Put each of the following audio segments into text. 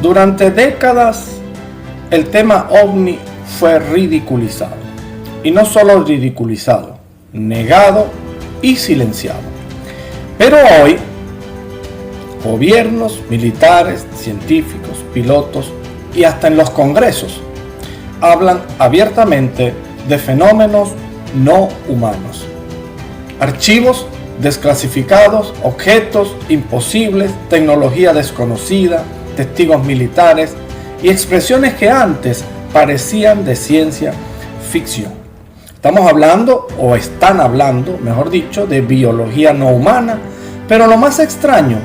Durante décadas el tema ovni fue ridiculizado. Y no solo ridiculizado, negado y silenciado. Pero hoy, gobiernos, militares, científicos, pilotos y hasta en los congresos hablan abiertamente de fenómenos no humanos. Archivos desclasificados, objetos imposibles, tecnología desconocida, testigos militares y expresiones que antes parecían de ciencia ficción. Estamos hablando, o están hablando, mejor dicho, de biología no humana, pero lo más extraño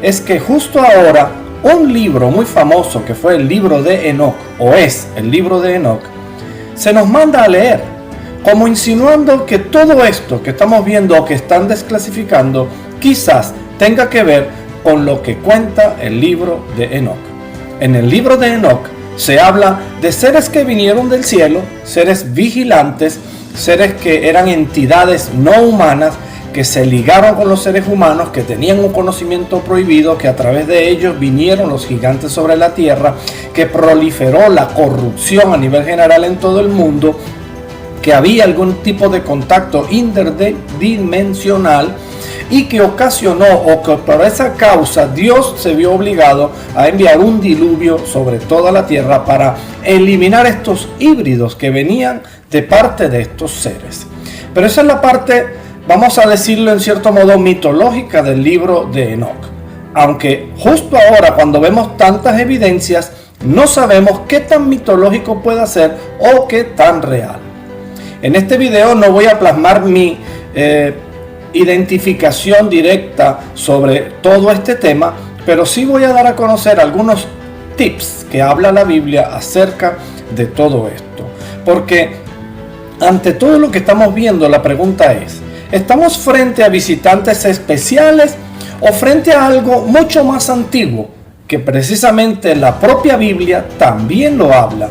es que justo ahora un libro muy famoso que fue el libro de Enoch, o es el libro de Enoch, se nos manda a leer, como insinuando que todo esto que estamos viendo o que están desclasificando quizás tenga que ver con lo que cuenta el libro de Enoch. En el libro de Enoch se habla de seres que vinieron del cielo, seres vigilantes, seres que eran entidades no humanas, que se ligaron con los seres humanos, que tenían un conocimiento prohibido, que a través de ellos vinieron los gigantes sobre la tierra, que proliferó la corrupción a nivel general en todo el mundo, que había algún tipo de contacto interdimensional y que ocasionó, o que por esa causa Dios se vio obligado a enviar un diluvio sobre toda la tierra para eliminar estos híbridos que venían de parte de estos seres. Pero esa es la parte, vamos a decirlo en cierto modo, mitológica del libro de Enoch. Aunque justo ahora, cuando vemos tantas evidencias, no sabemos qué tan mitológico puede ser o qué tan real. En este video no voy a plasmar mi identificación directa sobre todo este tema, pero sí voy a dar a conocer algunos tips que habla la Biblia acerca de todo esto. Porque ante todo lo que estamos viendo, la pregunta es, ¿estamos frente a visitantes especiales o frente a algo mucho más antiguo que precisamente la propia Biblia también lo habla?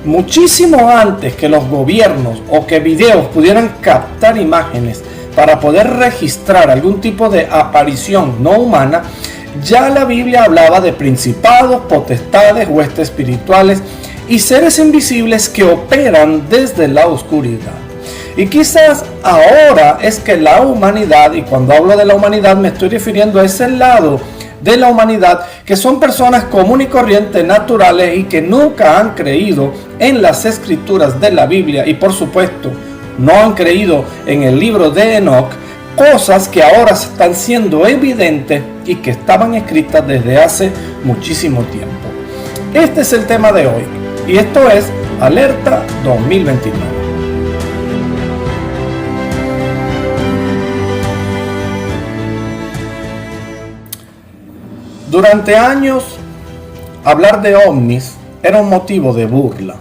Muchísimo antes que los gobiernos o que videos pudieran captar imágenes para poder registrar algún tipo de aparición no humana, ya la Biblia hablaba de principados, potestades, huestes espirituales y seres invisibles que operan desde la oscuridad. Y quizás ahora es que la humanidad, y cuando hablo de la humanidad me estoy refiriendo a ese lado de la humanidad, que son personas comunes y corrientes, naturales y que nunca han creído en las escrituras de la Biblia y por supuesto no han creído en el libro de Enoch, cosas que ahora están siendo evidentes y que estaban escritas desde hace muchísimo tiempo. Este es el tema de hoy y esto es Alerta 2029. Durante años, hablar de ovnis era un motivo de burla.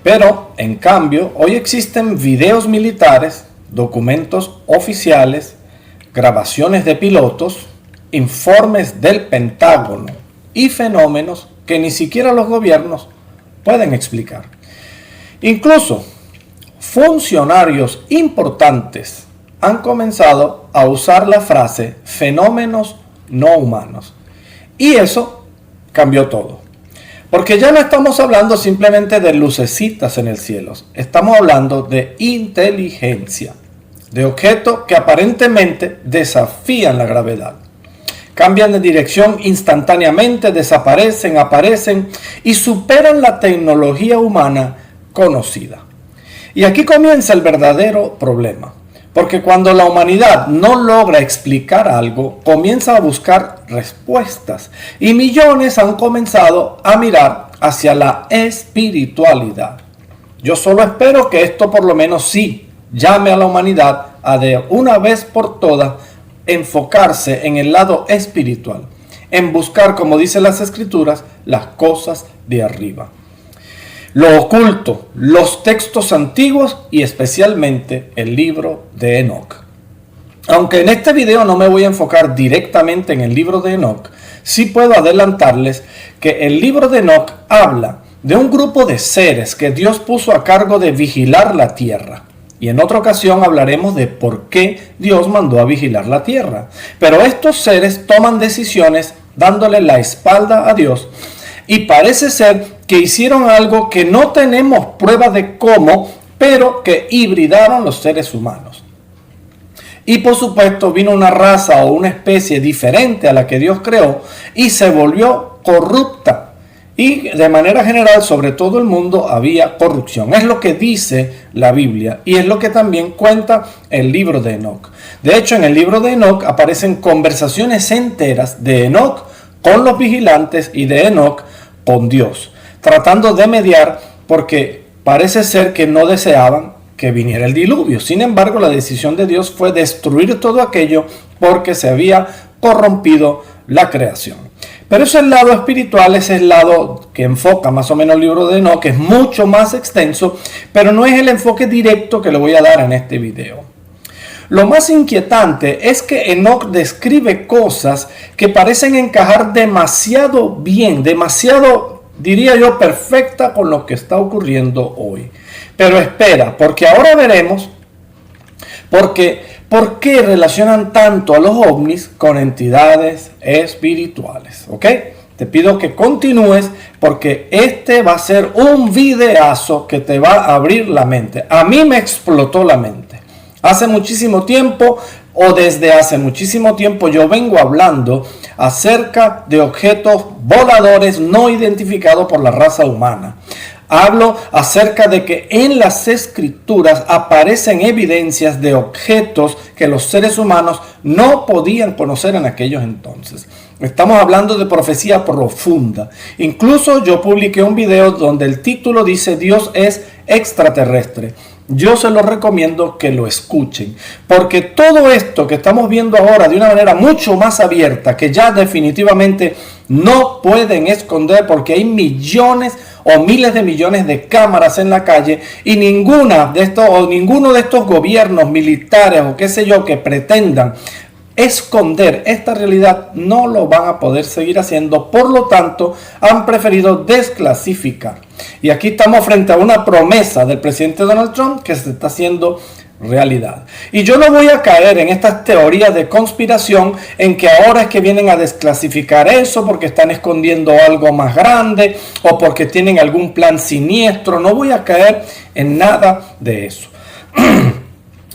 Pero, en cambio, hoy existen videos militares, documentos oficiales, grabaciones de pilotos, informes del Pentágono y fenómenos que ni siquiera los gobiernos pueden explicar. Incluso, funcionarios importantes han comenzado a usar la frase fenómenos no humanos. Y eso cambió todo. Porque ya no estamos hablando simplemente de lucecitas en el cielo. Estamos hablando de inteligencia. De objetos que aparentemente desafían la gravedad. Cambian de dirección instantáneamente, desaparecen, aparecen y superan la tecnología humana conocida. Y aquí comienza el verdadero problema. Porque cuando la humanidad no logra explicar algo, comienza a buscar respuestas. Y millones han comenzado a mirar hacia la espiritualidad. Yo solo espero que esto por lo menos sí llame a la humanidad a de una vez por todas enfocarse en el lado espiritual. En buscar, como dicen las escrituras, las cosas de arriba. Lo oculto, los textos antiguos y especialmente el libro de Enoch. Aunque en este video no me voy a enfocar directamente en el libro de Enoch, sí puedo adelantarles que el libro de Enoch habla de un grupo de seres que Dios puso a cargo de vigilar la tierra. Y en otra ocasión hablaremos de por qué Dios mandó a vigilar la tierra. Pero estos seres toman decisiones dándole la espalda a Dios. Y parece ser que hicieron algo que no tenemos prueba de cómo, pero que hibridaron los seres humanos. Y por supuesto vino una raza o una especie diferente a la que Dios creó y se volvió corrupta. Y de manera general, sobre todo el mundo, había corrupción. Es lo que dice la Biblia y es lo que también cuenta el libro de Enoc. De hecho, en el libro de Enoc aparecen conversaciones enteras de Enoc con los vigilantes y de Enoc con Dios, tratando de mediar porque parece ser que no deseaban que viniera el diluvio. Sin embargo, la decisión de Dios fue destruir todo aquello porque se había corrompido la creación. Pero ese es el lado espiritual, ese es el lado que enfoca más o menos el libro de Enoc, que es mucho más extenso, pero no es el enfoque directo que le voy a dar en este video. Lo más inquietante es que Enoc describe cosas que parecen encajar demasiado bien, demasiado, diría yo, perfecta con lo que está ocurriendo hoy. Pero espera, porque ahora veremos por qué relacionan tanto a los ovnis con entidades espirituales. ¿Ok? Te pido que continúes porque este va a ser un videazo que te va a abrir la mente. A mí me explotó la mente. Hace muchísimo tiempo o desde hace muchísimo tiempo yo vengo hablando acerca de objetos voladores no identificados por la raza humana. Hablo acerca de que en las escrituras aparecen evidencias de objetos que los seres humanos no podían conocer en aquellos entonces. Estamos hablando de profecía profunda. Incluso yo publiqué un video donde el título dice Dios es extraterrestre. Yo se los recomiendo que lo escuchen, porque todo esto que estamos viendo ahora de una manera mucho más abierta, que ya definitivamente no pueden esconder porque hay millones o miles de millones de cámaras en la calle y ninguno de estos gobiernos militares o qué sé yo que pretendan esconder esta realidad no lo van a poder seguir haciendo, por lo tanto han preferido desclasificar. Y aquí estamos frente a una promesa del presidente Donald Trump que se está haciendo realidad. Y yo no voy a caer en estas teorías de conspiración en que ahora es que vienen a desclasificar eso porque están escondiendo algo más grande o porque tienen algún plan siniestro. No voy a caer en nada de eso.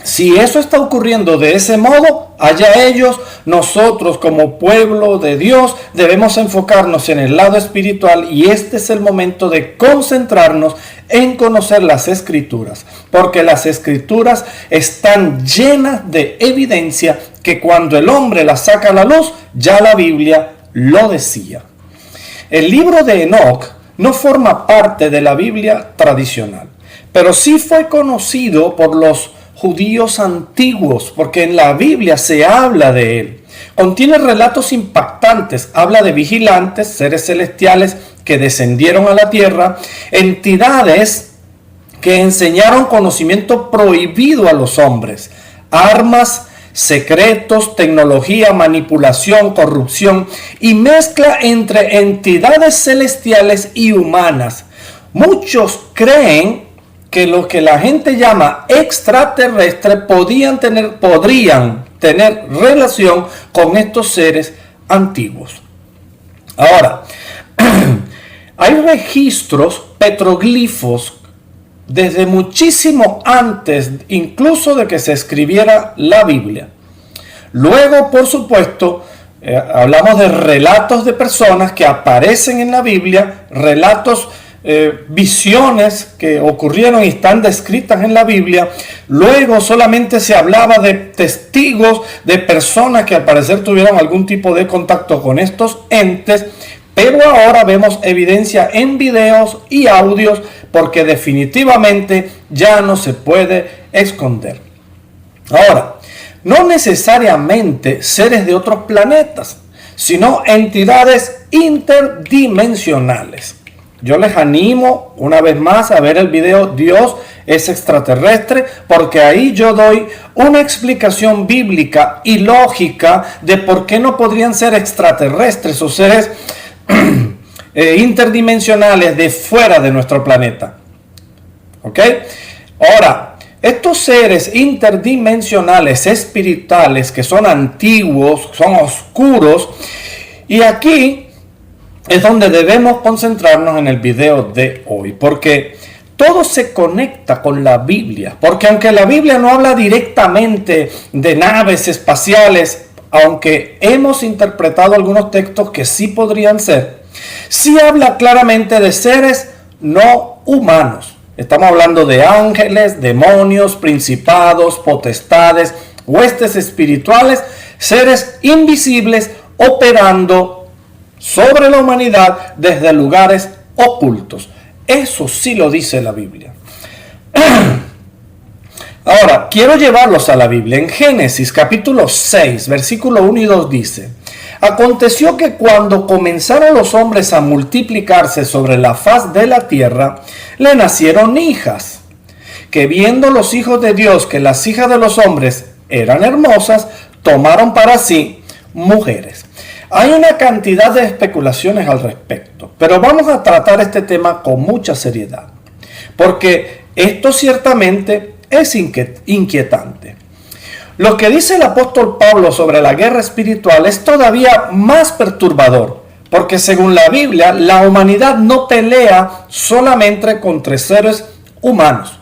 Si eso está ocurriendo de ese modo, allá ellos, nosotros como pueblo de Dios debemos enfocarnos en el lado espiritual y este es el momento de concentrarnos en conocer las escrituras, porque las escrituras están llenas de evidencia que cuando el hombre las saca a la luz, ya la Biblia lo decía. El libro de Enoc no forma parte de la Biblia tradicional, pero sí fue conocido por los judíos antiguos, porque en la Biblia se habla de él. Contiene relatos impactantes, habla de vigilantes, seres celestiales que descendieron a la tierra, entidades que enseñaron conocimiento prohibido a los hombres, armas, secretos, tecnología, manipulación, corrupción y mezcla entre entidades celestiales y humanas. Muchos creen que lo que la gente llama extraterrestre podrían tener relación con estos seres antiguos. Ahora, hay registros petroglifos desde muchísimo antes, incluso de que se escribiera la Biblia. Luego, por supuesto, hablamos de relatos de personas que aparecen en la Biblia, relatos visiones que ocurrieron y están descritas en la Biblia. Luego solamente se hablaba de testigos, de personas que al parecer tuvieron algún tipo de contacto con estos entes, pero ahora vemos evidencia en videos y audios porque definitivamente ya no se puede esconder. Ahora, no necesariamente seres de otros planetas, sino entidades interdimensionales. Yo les animo una vez más a ver el video Dios es extraterrestre, porque ahí yo doy una explicación bíblica y lógica de por qué no podrían ser extraterrestres o seres interdimensionales de fuera de nuestro planeta. ¿Ok? Ahora, estos seres interdimensionales espirituales que son antiguos, son oscuros, Y aquí es donde debemos concentrarnos en el video de hoy, porque todo se conecta con la Biblia. Porque aunque la Biblia no habla directamente de naves espaciales, aunque hemos interpretado algunos textos que sí podrían ser, sí habla claramente de seres no humanos. Estamos hablando de ángeles, demonios, principados, potestades, huestes espirituales, seres invisibles operando sobre la humanidad desde lugares ocultos. Eso sí lo dice la Biblia. Ahora, quiero llevarlos a la Biblia. En Génesis capítulo 6, versículo 1 y 2 dice: aconteció que cuando comenzaron los hombres a multiplicarse sobre la faz de la tierra, le nacieron hijas, que viendo los hijos de Dios que las hijas de los hombres eran hermosas, tomaron para sí mujeres. Hay una cantidad de especulaciones al respecto, pero vamos a tratar este tema con mucha seriedad, porque esto ciertamente es inquietante. Lo que dice el apóstol Pablo sobre la guerra espiritual es todavía más perturbador, porque según la Biblia, la humanidad no pelea solamente contra seres humanos.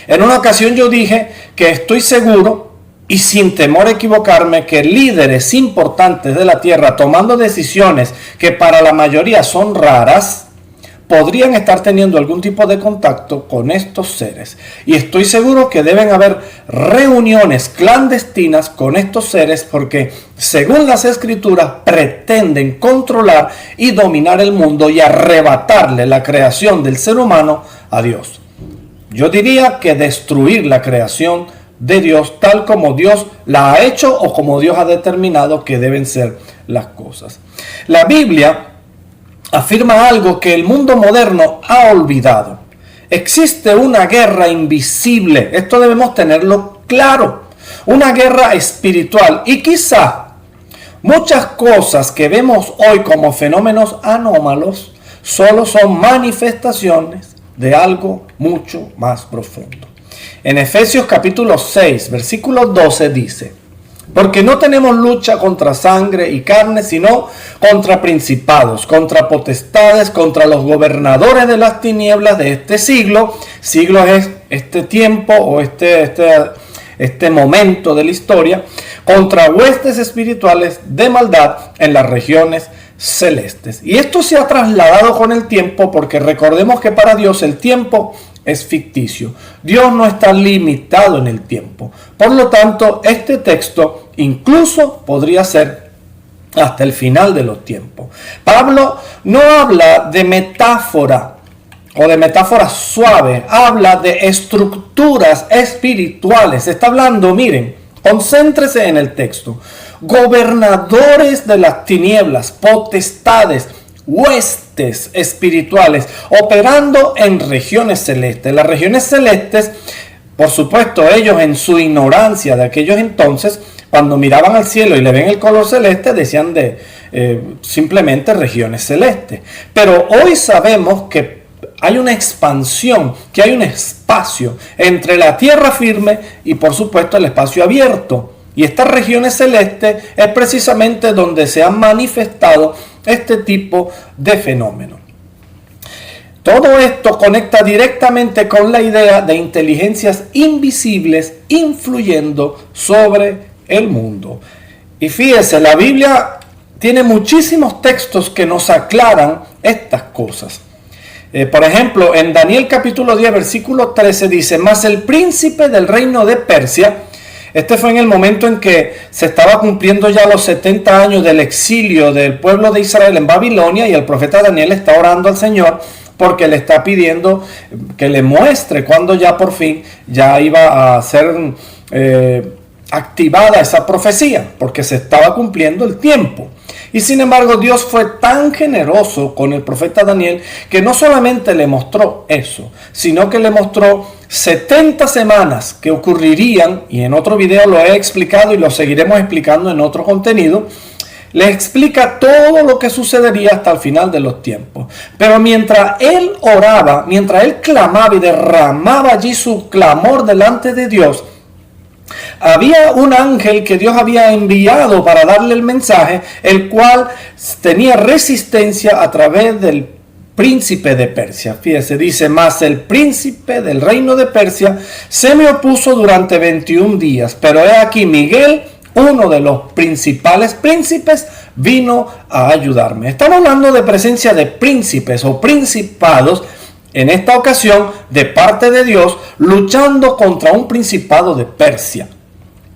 En una ocasión yo dije que estoy seguro y sin temor a equivocarme que líderes importantes de la tierra tomando decisiones que para la mayoría son raras, podrían estar teniendo algún tipo de contacto con estos seres. Y estoy seguro que deben haber reuniones clandestinas con estos seres porque, según las escrituras, pretenden controlar y dominar el mundo y arrebatarle la creación del ser humano a Dios. Yo diría que destruir la creación de Dios tal como Dios la ha hecho o como Dios ha determinado que deben ser las cosas. La Biblia afirma algo que el mundo moderno ha olvidado. Existe una guerra invisible, esto debemos tenerlo claro, una guerra espiritual, y quizá muchas cosas que vemos hoy como fenómenos anómalos solo son manifestaciones de algo mucho más profundo. En Efesios capítulo 6, versículo 12 dice: porque no tenemos lucha contra sangre y carne, sino contra principados, contra potestades, contra los gobernadores de las tinieblas de este siglo. Siglo es este tiempo o este momento de la historia, contra huestes espirituales de maldad en las regiones celestes. Y esto se ha trasladado con el tiempo, porque recordemos que para Dios el tiempo es ficticio. Dios no está limitado en el tiempo. Por lo tanto, este texto incluso podría ser hasta el final de los tiempos. Pablo no habla de metáfora o de metáforas suaves, habla de estructuras espirituales. Está hablando, miren, concéntrese en el texto. Gobernadores de las tinieblas, potestades, huestes espirituales operando en regiones celestes. Las regiones celestes, por supuesto, ellos en su ignorancia de aquellos entonces, cuando miraban al cielo y le ven el color celeste, decían de simplemente regiones celestes. Pero hoy sabemos que hay una expansión, que hay un espacio entre la tierra firme y, por supuesto, el espacio abierto. Y estas regiones celestes es precisamente donde se han manifestado este tipo de fenómenos. Todo esto conecta directamente con la idea de inteligencias invisibles influyendo sobre el mundo. Y fíjese, la Biblia tiene muchísimos textos que nos aclaran estas cosas. Por ejemplo, en Daniel capítulo 10, versículo 13 dice: mas el príncipe del reino de Persia. Este fue en el momento en que se estaba cumpliendo ya los 70 años del exilio del pueblo de Israel en Babilonia, y el profeta Daniel está orando al Señor porque le está pidiendo que le muestre cuándo ya por fin ya iba a ser activada esa profecía, porque se estaba cumpliendo el tiempo. Y sin embargo, Dios fue tan generoso con el profeta Daniel que no solamente le mostró eso, sino que le mostró 70 semanas que ocurrirían, y en otro video lo he explicado y lo seguiremos explicando en otro contenido. Le explica todo lo que sucedería hasta el final de los tiempos. Pero mientras él oraba, mientras él clamaba y derramaba allí su clamor delante de Dios, Había un ángel que Dios había enviado para darle el mensaje, el cual tenía resistencia a través del príncipe de Persia. Fíjese, dice, mas el príncipe del reino de Persia se me opuso durante 21 días, pero he aquí Miguel, uno de los principales príncipes, vino a ayudarme. Estamos hablando de presencia de príncipes o principados, en esta ocasión de parte de Dios, luchando contra un principado de Persia.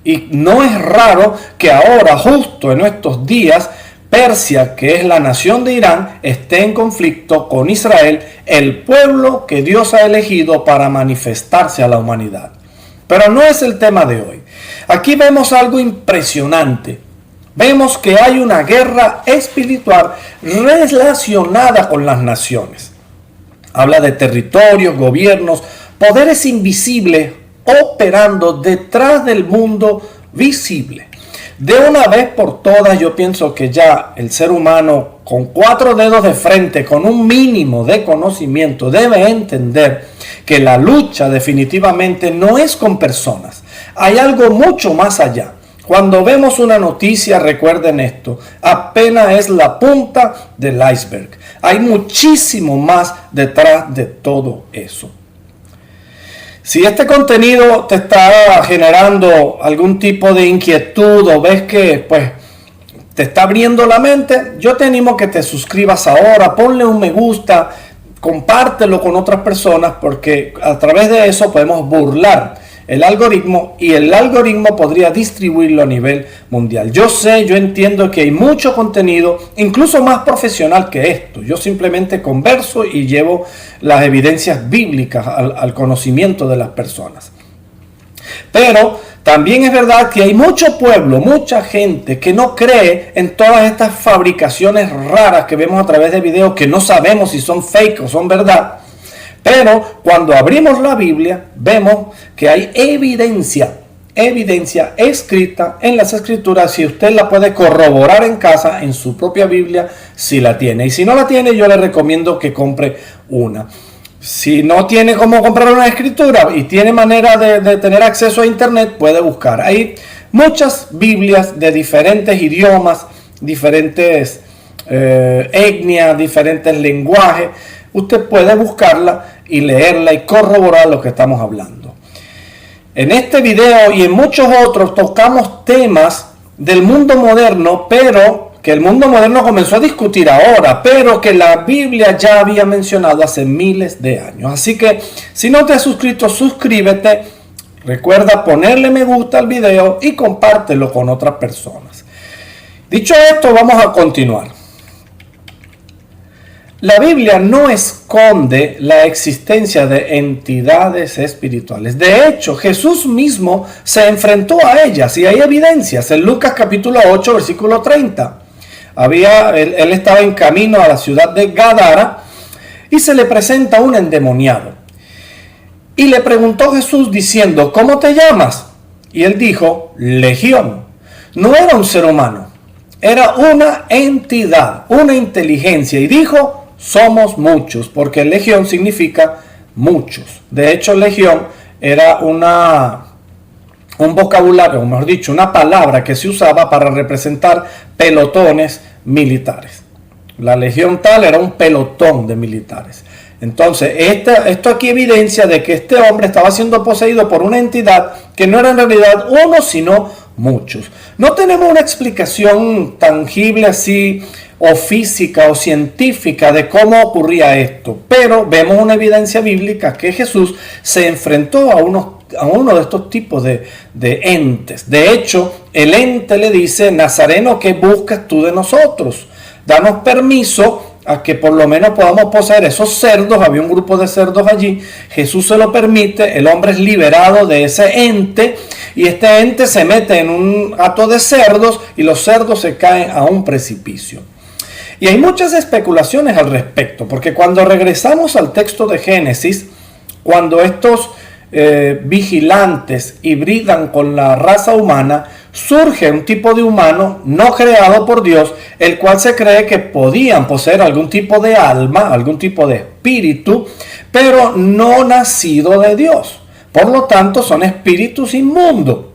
Y no es raro que ahora, justo en estos días, Persia, que es la nación de Irán, esté en conflicto con Israel, el pueblo que Dios ha elegido para manifestarse a la humanidad. Pero no es el tema de hoy. Aquí vemos algo impresionante. Vemos que hay una guerra espiritual relacionada con las naciones. Habla de territorios, gobiernos, poderes invisibles operando detrás del mundo visible. De una vez por todas, yo pienso que ya el ser humano con 4 dedos de frente, con un mínimo de conocimiento, debe entender que la lucha definitivamente no es con personas. Hay algo mucho más allá. Cuando vemos una noticia, recuerden esto, apenas es la punta del iceberg. Hay muchísimo más detrás de todo eso. Si este contenido te está generando algún tipo de inquietud o ves que te está abriendo la mente, yo te animo a que te suscribas ahora, ponle un me gusta, compártelo con otras personas, porque a través de eso podemos burlar el algoritmo y el algoritmo podría distribuirlo a nivel mundial. Yo entiendo que hay mucho contenido, incluso más profesional que esto. Yo simplemente converso y llevo las evidencias bíblicas al conocimiento de las personas. Pero también es verdad que hay mucho pueblo, mucha gente que no cree en todas estas fabricaciones raras que vemos a través de videos que no sabemos si son fake o son verdad. Pero cuando abrimos la Biblia, vemos que hay evidencia escrita en las Escrituras. Si usted la puede corroborar en casa, en su propia Biblia, si la tiene. Y si no la tiene, yo le recomiendo que compre una. Si no tiene cómo comprar una escritura y tiene manera de tener acceso a internet, puede buscar. Hay muchas Biblias de diferentes idiomas, diferentes etnias, diferentes lenguajes. Usted puede buscarla y leerla y corroborar lo que estamos hablando. En este video y en muchos otros tocamos temas del mundo moderno, pero que el mundo moderno comenzó a discutir ahora, pero que la Biblia ya había mencionado hace miles de años. Así que si no te has suscrito, suscríbete. Recuerda ponerle me gusta al video y compártelo con otras personas. Dicho esto, vamos a continuar. La Biblia no esconde la existencia de entidades espirituales. De hecho, Jesús mismo se enfrentó a ellas y hay evidencias. En Lucas capítulo 8, versículo 30. Él estaba en camino a la ciudad de Gadara y se le presenta un endemoniado. Y le preguntó Jesús diciendo, ¿cómo te llamas? Y él dijo, Legión. No era un ser humano, era una entidad, una inteligencia. Y dijo, somos muchos, porque legión significa muchos. De hecho, legión era un vocabulario, o mejor dicho, una palabra que se usaba para representar pelotones militares. La legión tal era un pelotón de militares. Entonces, esto aquí evidencia de que este hombre estaba siendo poseído por una entidad que no era en realidad uno, sino muchos. No tenemos una explicación tangible así, o física o científica de cómo ocurría esto, pero vemos una evidencia bíblica que Jesús se enfrentó a uno de estos tipos de entes. De hecho, el ente le dice, Nazareno, ¿qué buscas tú de nosotros? Danos permiso a que por lo menos podamos poseer esos cerdos. Había un grupo de cerdos allí. Jesús se lo permite, el hombre es liberado de ese ente y este ente se mete en un hato de cerdos y los cerdos se caen a un precipicio. Y hay muchas especulaciones al respecto, porque cuando regresamos al texto de Génesis, cuando estos vigilantes hibridan con la raza humana, surge un tipo de humano no creado por Dios, el cual se cree que podían poseer algún tipo de alma, algún tipo de espíritu, pero no nacido de Dios. Por lo tanto, son espíritus inmundos.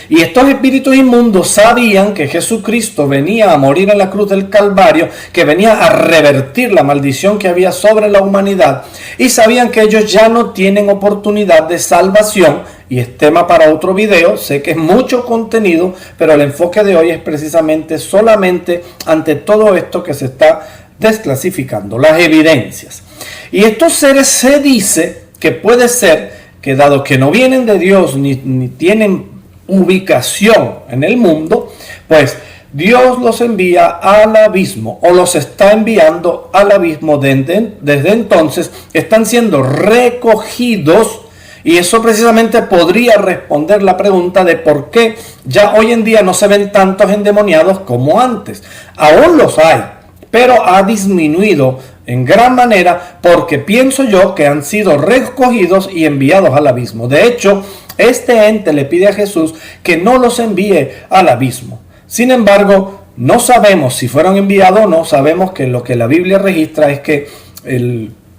Y estos espíritus inmundos sabían que Jesucristo venía a morir en la cruz del Calvario, que venía a revertir la maldición que había sobre la humanidad, y sabían que ellos ya no tienen oportunidad de salvación, y es tema para otro video. Sé que es mucho contenido, pero el enfoque de hoy es precisamente solamente ante todo esto que se está desclasificando, las evidencias. Y estos seres se dice que puede ser que, dado que no vienen de Dios ni tienen ubicación en el mundo, pues Dios los envía al abismo, o los está enviando al abismo. Desde entonces están siendo recogidos, y eso precisamente podría responder la pregunta de por qué ya hoy en día no se ven tantos endemoniados como antes. Aún los hay, pero ha disminuido en gran manera, porque pienso yo que han sido recogidos y enviados al abismo. De hecho, este ente le pide a Jesús que no los envíe al abismo. Sin embargo, no sabemos si fueron enviados o no. Sabemos que lo que la Biblia registra es que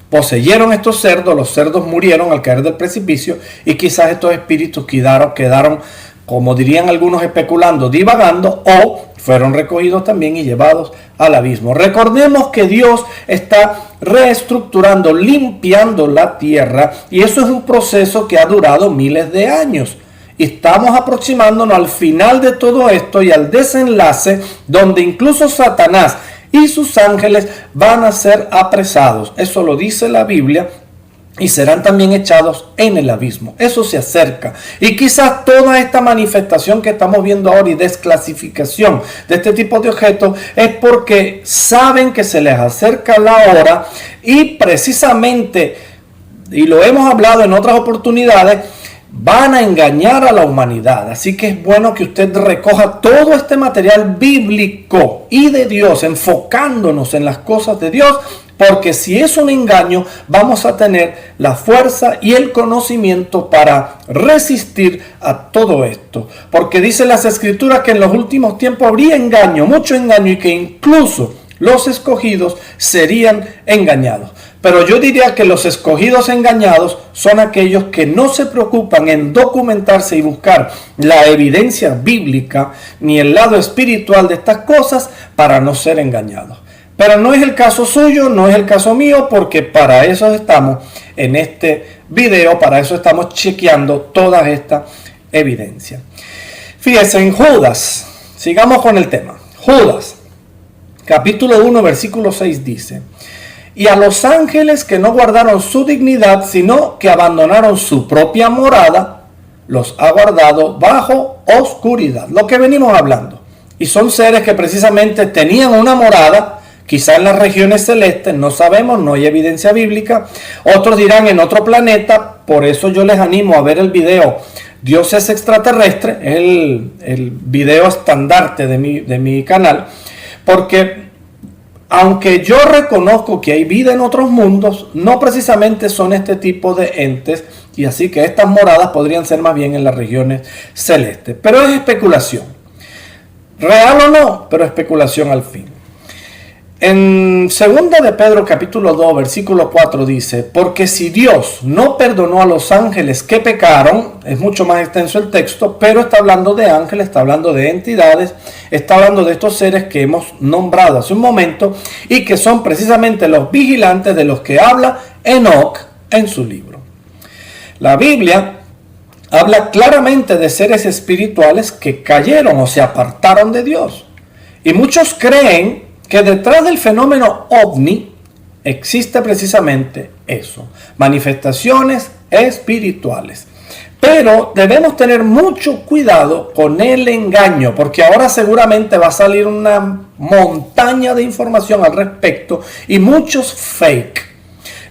poseyeron estos cerdos, los cerdos murieron al caer del precipicio, y quizás estos espíritus quedaron, como dirían algunos especulando, divagando, o fueron recogidos también y llevados al abismo. Recordemos que Dios está reestructurando, limpiando la tierra, y eso es un proceso que ha durado miles de años. Y estamos aproximándonos al final de todo esto y al desenlace, donde incluso Satanás y sus ángeles van a ser apresados. Eso lo dice la Biblia. Y serán también echados en el abismo. Eso se acerca. Y quizás toda esta manifestación que estamos viendo ahora y desclasificación de este tipo de objetos es porque saben que se les acerca la hora, y precisamente, y lo hemos hablado en otras oportunidades, van a engañar a la humanidad. Así que es bueno que usted recoja todo este material bíblico y de Dios, enfocándonos en las cosas de Dios, porque si es un engaño, vamos a tener la fuerza y el conocimiento para resistir a todo esto. Porque dice las Escrituras que en los últimos tiempos habría engaño, mucho engaño, y que incluso los escogidos serían engañados. Pero yo diría que los escogidos engañados son aquellos que no se preocupan en documentarse y buscar la evidencia bíblica ni el lado espiritual de estas cosas para no ser engañados. Pero no es el caso suyo, no es el caso mío, porque para eso estamos en este video, para eso estamos chequeando toda esta evidencia. Fíjense en Judas, sigamos con el tema. Judas, capítulo 1, versículo 6 dice: y a los ángeles que no guardaron su dignidad, sino que abandonaron su propia morada, los ha guardado bajo oscuridad. Lo que venimos hablando. Y son seres que precisamente tenían una morada, quizá en las regiones celestes, no sabemos, no hay evidencia bíblica. Otros dirán en otro planeta. Por eso yo les animo a ver el video Dios es extraterrestre, es el video estandarte de mi canal, porque aunque yo reconozco que hay vida en otros mundos, no precisamente son este tipo de entes, y así que estas moradas podrían ser más bien en las regiones celestes. Pero es especulación, real o no, pero especulación al fin. En 2 de Pedro capítulo 2 versículo 4 dice: porque si Dios no perdonó a los ángeles que pecaron, es mucho más extenso el texto, pero está hablando de ángeles, está hablando de entidades, está hablando de estos seres que hemos nombrado hace un momento, y que son precisamente los vigilantes de los que habla Enoc en su libro. La Biblia habla claramente de seres espirituales que cayeron o se apartaron de Dios, y muchos creen que detrás del fenómeno ovni existe precisamente eso, manifestaciones espirituales. Pero debemos tener mucho cuidado con el engaño, porque ahora seguramente va a salir una montaña de información al respecto y muchos fake.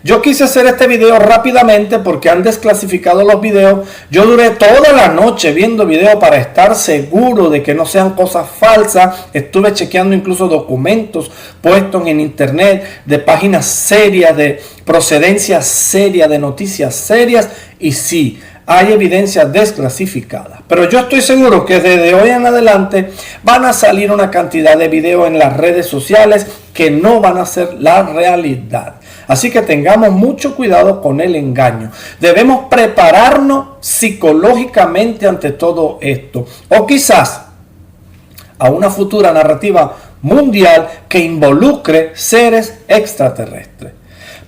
Yo quise hacer este video rápidamente porque han desclasificado los videos. Yo duré toda la noche viendo videos para estar seguro de que no sean cosas falsas. Estuve chequeando incluso documentos puestos en internet de páginas serias, de procedencia seria, de noticias serias. Y sí, hay evidencia desclasificada. Pero yo estoy seguro que desde hoy en adelante van a salir una cantidad de videos en las redes sociales que no van a ser la realidad. Así que tengamos mucho cuidado con el engaño. Debemos prepararnos psicológicamente ante todo esto. O quizás a una futura narrativa mundial que involucre seres extraterrestres.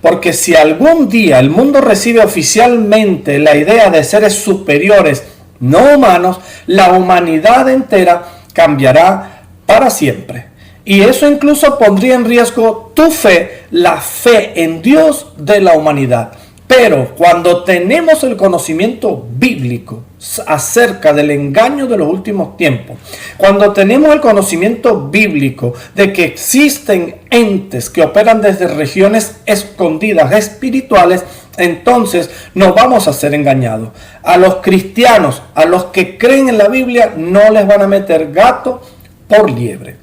Porque si algún día el mundo recibe oficialmente la idea de seres superiores no humanos, la humanidad entera cambiará para siempre. Y eso incluso pondría en riesgo tu fe, la fe en Dios de la humanidad. Pero cuando tenemos el conocimiento bíblico acerca del engaño de los últimos tiempos, cuando tenemos el conocimiento bíblico de que existen entes que operan desde regiones escondidas espirituales, entonces no vamos a ser engañados. A los cristianos, a los que creen en la Biblia, no les van a meter gato por liebre.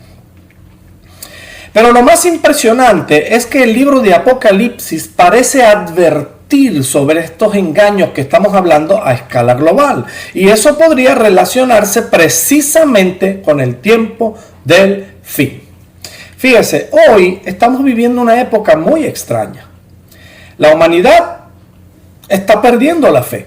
Pero lo más impresionante es que el libro de Apocalipsis parece advertir sobre estos engaños que estamos hablando a escala global. Y eso podría relacionarse precisamente con el tiempo del fin. Fíjese, hoy estamos viviendo una época muy extraña. La humanidad está perdiendo la fe.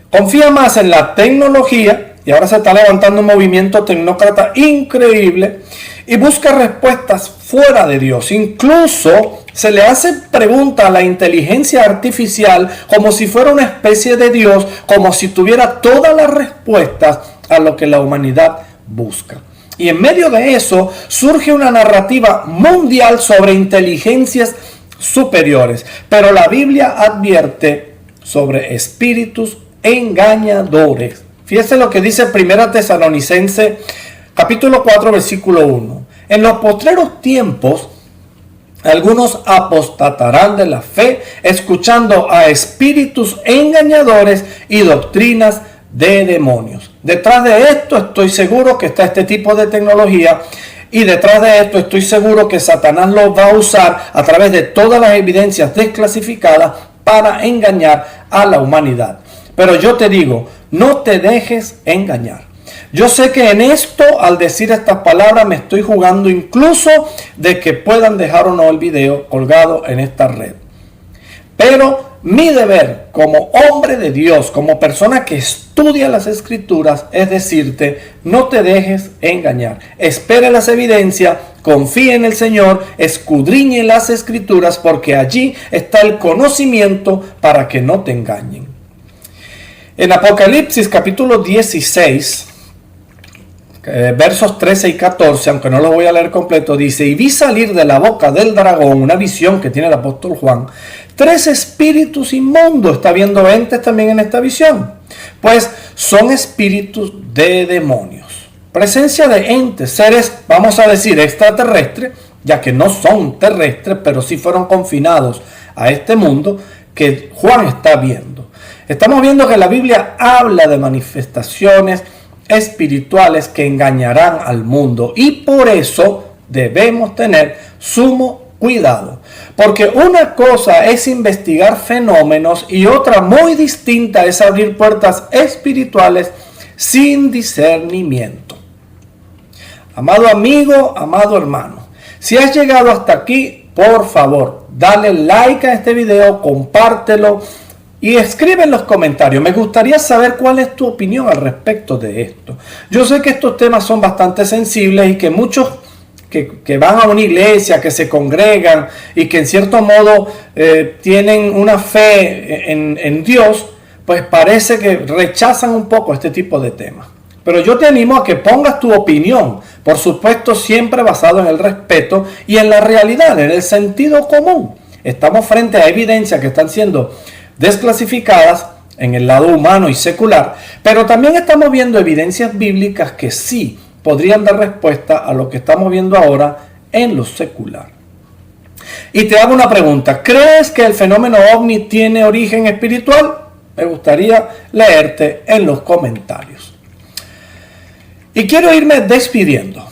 Confía más en la tecnología y ahora se está levantando un movimiento tecnócrata increíble y busca respuestas fuera de Dios. Incluso se le hace pregunta a la inteligencia artificial como si fuera una especie de Dios, como si tuviera todas las respuestas a lo que la humanidad busca. Y en medio de eso surge una narrativa mundial sobre inteligencias superiores. Pero la Biblia advierte sobre espíritus engañadores. Fíjese lo que dice 1 Tesalonicenses capítulo 4 versículo 1. En los postreros tiempos algunos apostatarán de la fe, escuchando a espíritus engañadores y doctrinas de demonios. Detrás de esto estoy seguro que está este tipo de tecnología, y detrás de esto estoy seguro que Satanás lo va a usar a través de todas las evidencias desclasificadas para engañar a la humanidad. Pero yo te digo, no te dejes engañar. Yo sé que en esto, al decir estas palabras, me estoy jugando incluso de que puedan dejar o no el video colgado en esta red. Pero mi deber como hombre de Dios, como persona que estudia las Escrituras, es decirte, no te dejes engañar. Espere las evidencias, confíe en el Señor, escudriñe las Escrituras, porque allí está el conocimiento para que no te engañen. En Apocalipsis capítulo 16... versos 13 y 14, aunque no lo voy a leer completo, dice: y vi salir de la boca del dragón, una visión que tiene el apóstol Juan, 3 espíritus inmundos. Está viendo entes también en esta visión, pues son espíritus de demonios, presencia de entes, seres, vamos a decir, extraterrestres, ya que no son terrestres, pero sí fueron confinados a este mundo que Juan está viendo. Estamos viendo que la Biblia habla de manifestaciones espirituales que engañarán al mundo, y por eso debemos tener sumo cuidado, porque una cosa es investigar fenómenos y otra muy distinta es abrir puertas espirituales sin discernimiento. Amado amigo, amado hermano, si has llegado hasta aquí, por favor, dale like a este video, compártelo y escribe en los comentarios. Me gustaría saber cuál es tu opinión al respecto de esto. Yo sé que estos temas son bastante sensibles y que muchos que van a una iglesia, que se congregan y que en cierto modo tienen una fe en Dios, pues parece que rechazan un poco este tipo de temas. Pero yo te animo a que pongas tu opinión, por supuesto siempre basado en el respeto y en la realidad, en el sentido común. Estamos frente a evidencias que están siendo desclasificadas en el lado humano y secular, pero también estamos viendo evidencias bíblicas que sí podrían dar respuesta a lo que estamos viendo ahora en lo secular. Y te hago una pregunta: ¿crees que el fenómeno ovni tiene origen espiritual? Me gustaría leerte en los comentarios. Y quiero irme despidiendo.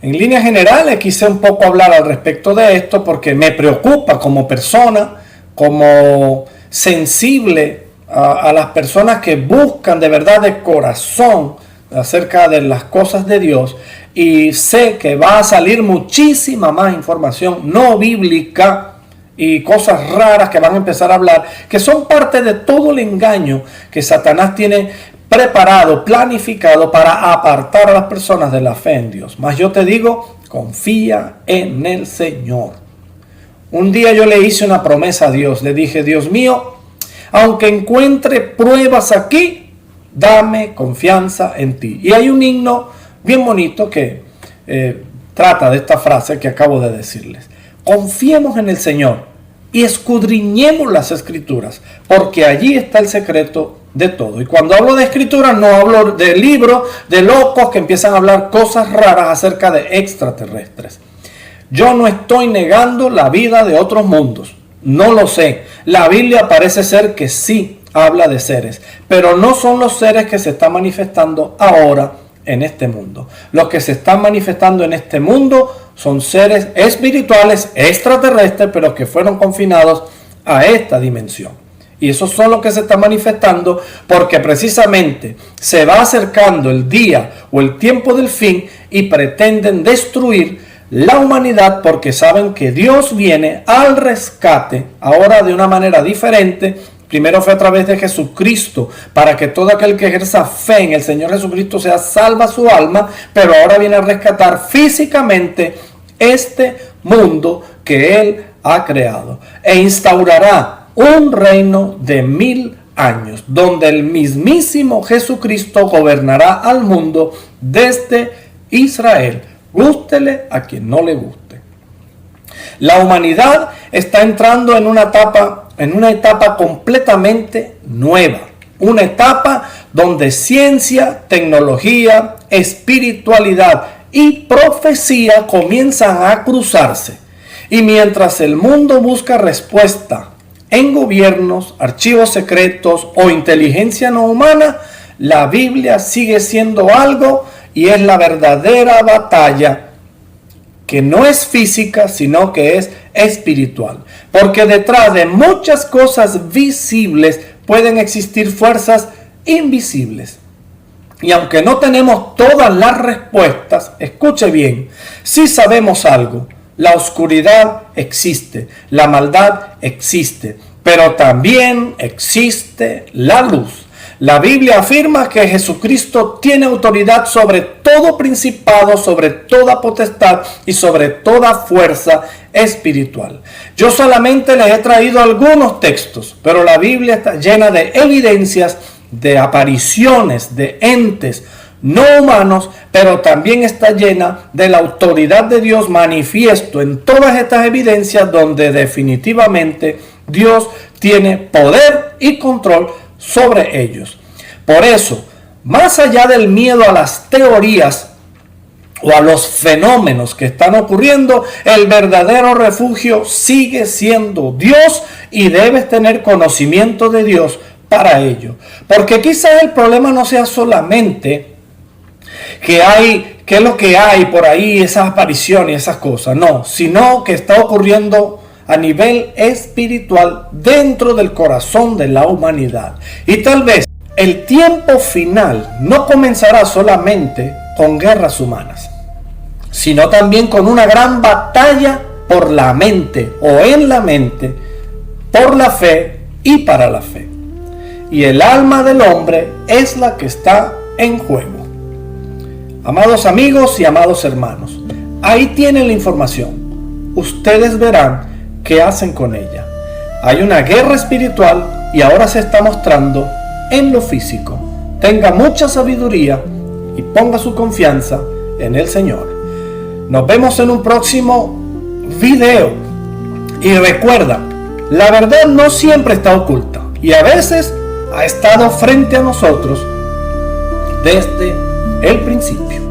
En líneas generales quise un poco hablar al respecto de esto porque me preocupa como persona, como sensible a las personas que buscan de verdad de corazón acerca de las cosas de Dios y sé que va a salir muchísima más información no bíblica y cosas raras que van a empezar a hablar, que son parte de todo el engaño que Satanás tiene preparado, planificado para apartar a las personas de la fe en Dios. Mas yo te digo, confía en el Señor. Un día yo le hice una promesa a Dios, le dije: Dios mío, aunque encuentre pruebas aquí, dame confianza en ti. Y hay un himno bien bonito que trata de esta frase que acabo de decirles. Confiemos en el Señor y escudriñemos las Escrituras, porque allí está el secreto de todo. Y cuando hablo de Escrituras, no hablo de libros de locos que empiezan a hablar cosas raras acerca de extraterrestres. Yo no estoy negando la vida de otros mundos, no lo sé. La Biblia parece ser que sí habla de seres, pero no son los seres que se están manifestando ahora en este mundo. Los que se están manifestando en este mundo son seres espirituales, extraterrestres, pero que fueron confinados a esta dimensión. Y esos son los que se están manifestando porque precisamente se va acercando el día o el tiempo del fin y pretenden destruir la humanidad porque saben que Dios viene al rescate ahora de una manera diferente. Primero fue a través de Jesucristo, para que todo aquel que ejerza fe en el Señor Jesucristo sea salva su alma, pero ahora viene a rescatar físicamente este mundo que Él ha creado e instaurará un reino de 1000 años, donde el mismísimo Jesucristo gobernará al mundo desde Israel, gústele a quien no le guste. La humanidad está entrando en una etapa completamente nueva, una etapa donde ciencia, tecnología, espiritualidad y profecía comienzan a cruzarse. Y mientras el mundo busca respuesta en gobiernos, archivos secretos o inteligencia no humana, la Biblia sigue siendo algo y es la verdadera batalla que no es física, sino que es espiritual. Porque detrás de muchas cosas visibles pueden existir fuerzas invisibles. Y aunque no tenemos todas las respuestas, escuche bien, sí sabemos algo. La oscuridad existe, la maldad existe, pero también existe la luz. La Biblia afirma que Jesucristo tiene autoridad sobre todo principado, sobre toda potestad y sobre toda fuerza espiritual. Yo solamente les he traído algunos textos, pero la Biblia está llena de evidencias, de apariciones, de entes no humanos, pero también está llena de la autoridad de Dios manifiesto en todas estas evidencias, donde definitivamente Dios tiene poder y control sobre ellos. Por eso, más allá del miedo a las teorías o a los fenómenos que están ocurriendo, el verdadero refugio sigue siendo Dios y debes tener conocimiento de Dios para ello. Porque quizás el problema no sea solamente qué es lo que hay por ahí, esas apariciones y esas cosas, no, sino que está ocurriendo a nivel espiritual dentro del corazón de la humanidad. Y tal vez el tiempo final no comenzará solamente con guerras humanas, sino también con una gran batalla por la mente o en la mente, por la fe y para la fe. Y el alma del hombre es la que está en juego. Amados amigos y amados hermanos, ahí tienen la información. Ustedes verán qué hacen con ella. Hay una guerra espiritual y ahora se está mostrando en lo físico. Tenga mucha sabiduría y ponga su confianza en el Señor. Nos vemos en un próximo video. Y recuerda, la verdad no siempre está oculta y a veces ha estado frente a nosotros desde el principio.